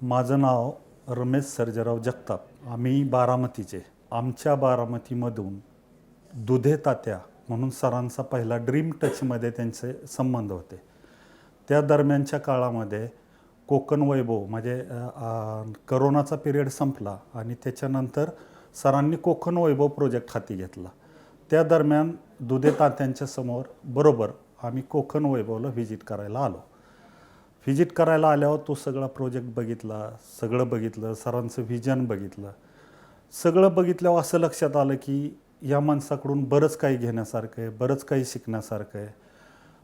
माझं नाव रमेश सर्जेराव जगताप. आम्ही बारामतीचे. आमच्या बारामतीमधून दुधे तात्या म्हणून सरांचा पहिला ड्रीम टचमध्ये त्यांचे संबंध होते. त्या दरम्यानच्या काळामध्ये कोकण वैभव म्हणजे करोनाचा पिरियड संपला आणि त्याच्यानंतर सरांनी कोकण वैभव प्रोजेक्ट हाती घेतला. त्या दरम्यान दुधे तात्यांच्या समोर बरोबर आम्ही कोकण वैभवला व्हिजिट करायला आलो. व्हिजिट करायला आल्यावर तो सगळा प्रोजेक्ट बघितला, सगळं बघितलं, सरांचं व्हिजन बघितलं. सगळं बघितल्यावर असं लक्षात आलं की या माणसाकडून बरंच काही घेण्यासारखं आहे, बरंच काही शिकण्यासारखं आहे.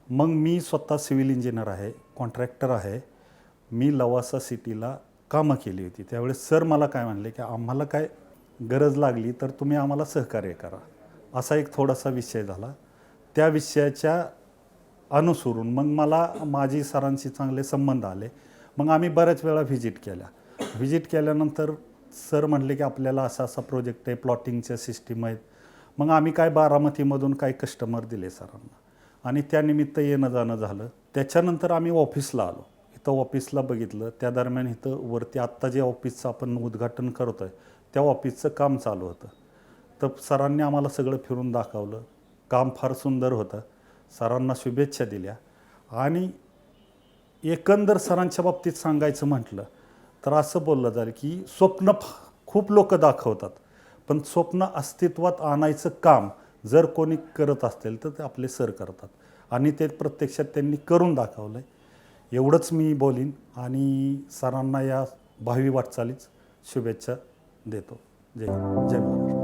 मग मी स्वतः सिव्हिल इंजिनियर आहे, कॉन्ट्रॅक्टर आहे. मी लवासा सिटीला कामं केली होती. त्यावेळेस सर मला काय म्हणले की आम्हाला काय गरज लागली तर तुम्ही आम्हाला सहकार्य करा. असा एक थोडासा विषय झाला. त्या विषयाच्या अनुसरून मग मला माझी सरांशी चांगले संबंध आले. मग आम्ही बऱ्याच वेळा व्हिजिट केल्या. व्हिजिट केल्यानंतर सर म्हटले की आपल्याला असा असा प्रोजेक्ट आहे, प्लॉटिंगच्या सिस्टीम आहेत. मग आम्ही काय बारामतीमधून काही कस्टमर दिले सरांना आणि त्यानिमित्त येणं जाणं झालं. त्याच्यानंतर आम्ही ऑफिसला आलो. इथं ऑफिसला बघितलं. त्या दरम्यान इथं वरती आत्ता जे ऑफिसचं आपण उद्घाटन करतो आहे त्या ऑफिसचं काम चालू होतं. तर सरांनी आम्हाला सगळं फिरून दाखवलं. काम फार सुंदर होतं. सरांना शुभेच्छा दिल्या आणि एकंदर सरांच्या बाबतीत सांगायचं म्हटलं तर असं बोललं जाईल की स्वप्न खूप लोक दाखवतात, पण स्वप्न अस्तित्वात आणायचं काम जर कोणी करत असतील तर ते आपले सर करतात आणि ते प्रत्यक्षात त्यांनी करून दाखवलं आहे. एवढंच मी बोलीन आणि सरांना या भावी वाटचालीच शुभेच्छा देतो. जय हिंद, जय महाराष्ट्र.